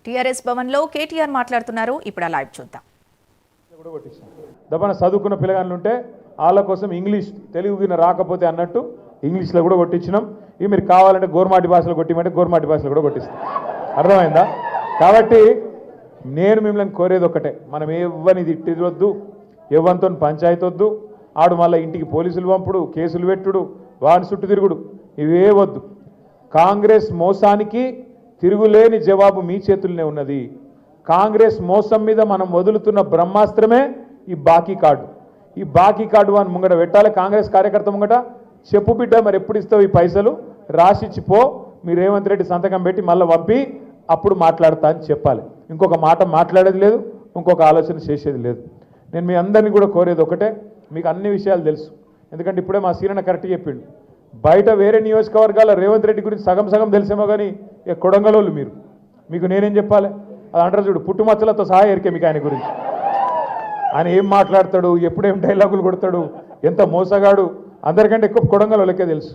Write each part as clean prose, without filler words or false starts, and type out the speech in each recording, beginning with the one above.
TRS భవన్లో కేటీఆర్ మాట్లాడుతున్నారు. ఇప్పుడు లైవ్ చూద్దాం. దబన చదువుకున్న పిల్లగాళ్ళు ఉంటే వాళ్ళ కోసం ఇంగ్లీష్ తెలుగు రాకపోతే అన్నట్టు ఇంగ్లీష్లో కూడా కొట్టించినాం. ఇవి మీరు కావాలంటే గోర్మాటి భాషలో కొట్టిమంటే గోర్మాటి భాషలో కూడా కొట్టిస్తాం. అర్థమైందా? కాబట్టి నేను మిమ్మల్ని కోరేది ఒకటే, మనం ఎవ్వని తిట్టొద్దు, ఎవ్వనితో పంచాయతీ వద్దు, ఆడు మళ్ళీ ఇంటికి పోలీసులు పంపుడు, కేసులు పెట్టుడు, వాని చుట్టూ తిరుగుడు, ఇవే వద్దు. కాంగ్రెస్ మోసానికి తిరుగులేని జవాబు మీ చేతుల్లోనే ఉన్నది. కాంగ్రెస్ మోసం మీద మనం వదులుతున్న బ్రహ్మాస్త్రమే ఈ బాకీ కార్డు. ఈ బాకీ కార్డు అని ముంగట పెట్టాలి. కాంగ్రెస్ కార్యకర్త ముంగట చెప్పు బిడ్డ, మరి ఎప్పుడు ఇస్తావు ఈ పైసలు, రాసిచ్చిపో, మీరు రేవంత్ రెడ్డి సంతకం పెట్టి మళ్ళీ పంపి అప్పుడు మాట్లాడతా అని చెప్పాలి. ఇంకొక మాట మాట్లాడేది లేదు, ఇంకొక ఆలోచన చేసేది లేదు. నేను మీ అందరినీ కూడా కోరేది ఒకటే, మీకు అన్ని విషయాలు తెలుసు, ఎందుకంటే ఇప్పుడే మా సీరణ కరెక్ట్ చెప్పిండు. బయట వేరే నియోజకవర్గాల రేవంత్ రెడ్డి గురించి సగం సగం తెలిసేమో కానీ ఇక కొడంగలోళ్ళు మీకు నేనేం చెప్పాలి? అది అంటారు చూడు, పుట్టుమచ్చలతో సహా ఎరికే మీకు ఆయన గురించి. ఆయన ఏం మాట్లాడతాడు, ఎప్పుడేం డైలాగులు కొడతాడు, ఎంత మోసగాడు, అందరికంటే ఎక్కువ కొడంగలోళ్ళకే తెలుసు.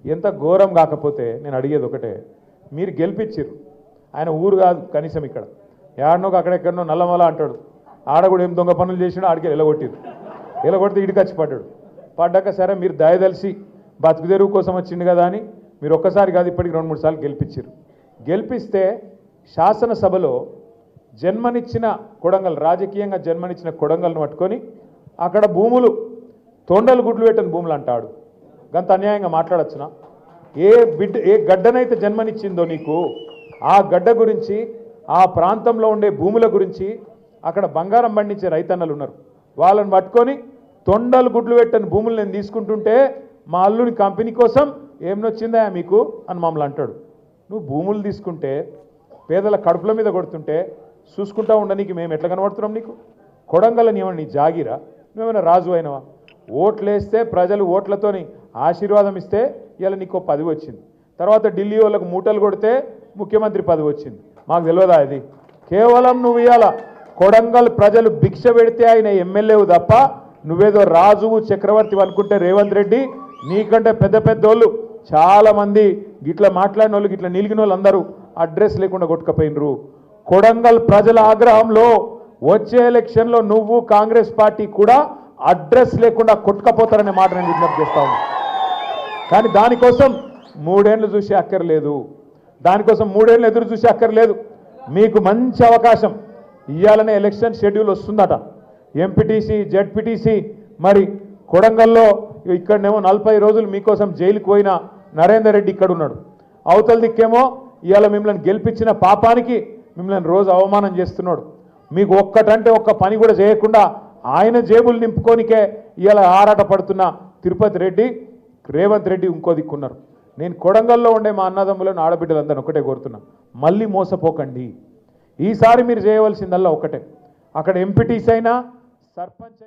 ఎంత ఘోరం కాకపోతే నేను అడిగేది ఒకటే, మీరు గెలిపించారు, ఆయన ఊరు కాదు కనీసం ఇక్కడ ఏడనోకి అక్కడెక్కడనో నల్లమల అంటాడు, ఆడ కూడా ఏం దొంగ పనులు చేసినా ఆడికి ఎలగొట్టిరు, ఎలగొడితే ఇడికచ్చి పడ్డాక సరే మీరు దయదలిసి బతుకు తెరువు కోసం వచ్చిండు కదా అని మీరు ఒక్కసారి కాదు ఇప్పటికి 2-3 సార్లు గెలిపించారు. గెలిపిస్తే శాసనసభలో జన్మనిచ్చిన కొడంగల్, రాజకీయంగా జన్మనిచ్చిన కొడంగల్ను పట్టుకొని అక్కడ భూములు తొండలు గుడ్లు పెట్టని భూములు అంటాడు. గంత అన్యాయంగా మాట్లాడచ్చునా? ఏ గడ్డనైతే జన్మనిచ్చిందో నీకు ఆ గడ్డ గురించి, ఆ ప్రాంతంలో ఉండే భూముల గురించి, అక్కడ బంగారం పండించే రైతన్నలు ఉన్నారు, వాళ్ళని పట్టుకొని తొండలు గుడ్లు పెట్టని భూములు నేను తీసుకుంటుంటే మా అల్లుని కంపెనీ కోసం ఏం నొచ్చిందా మీకు అని మమ్మల్ని అంటాడు. నువ్వు భూములు తీసుకుంటే పేదల కడుపుల మీద కొడుతుంటే చూసుకుంటా ఉండనీకి మేము ఎట్లా కనబడుతున్నాం నీకు? కొడంగల్ని ఏమన్నా నీ జాగిరా? నువ్వేమైనా రాజు అయినవా? ఓట్లేస్తే ప్రజలు ఓట్లతోని ఆశీర్వాదం ఇస్తే ఇలా నీకు 10 వచ్చింది, తర్వాత ఢిల్లీ వాళ్ళకు మూటలు కొడితే ముఖ్యమంత్రి పదవి వచ్చింది. మాకు తెలియదా? అది కేవలం నువ్వు ఇవాళ కొడంగల్ ప్రజలు భిక్ష పెడితే ఆయన ఎమ్మెల్యేవు తప్ప నువ్వేదో రాజువు చక్రవర్తి అనుకుంటే రేవంత్ రెడ్డి నీకంటే పెద్ద పెద్దోళ్ళు చాలామంది గిట్లా మాట్లాడిన వాళ్ళు, గిట్లా నిలిగిన వాళ్ళు అందరూ అడ్రస్ లేకుండా కొట్టుకపోయినరు. కొడంగల్ ప్రజల ఆగ్రహంలో వచ్చే ఎలక్షన్లో నువ్వు కాంగ్రెస్ పార్టీ కూడా అడ్రస్ లేకుండా కొట్టుకపోతారనే మాట నేను విజ్ఞప్తి చేస్తా ఉన్నా. కానీ దానికోసం 3 ఏళ్ళు చూసి అక్కర్లేదు, దానికోసం 3 ఏళ్ళు ఎదురు చూసి అక్కర్లేదు. మీకు మంచి అవకాశం, ఇవాళనే ఎలక్షన్ షెడ్యూల్ వస్తుందట. ఎంపీటీసీ, జెడ్పీటీసీ, మరి కొడంగల్లో ఇక్కడనేమో 40 రోజులు మీకోసం జైలుకు పోయిన నరేందర్ రెడ్డి ఇక్కడ ఉన్నాడు. అవతల దిక్కేమో ఇవాళ మిమ్మల్ని గెలిపించిన పాపానికి మిమ్మల్ని రోజు అవమానం చేస్తున్నాడు. మీకు ఒక్కటంటే ఒక్క పని కూడా చేయకుండా ఆయన జేబులు నింపుకోనికే ఇవాళ ఆరాట పడుతున్న తిరుపతి రెడ్డి, రేవంత్ రెడ్డి ఇంకో దిక్కున్నారు. నేను కొడంగల్లో ఉండే మా అన్నదమ్ములను, ఆడబిడ్డలందరినీ ఒకటే కోరుతున్నా, మళ్ళీ మోసపోకండి. ఈసారి మీరు చేయవలసిందల్లా ఒకటే, అక్కడ ఎంపీటీసీ అయినా సర్పంచ్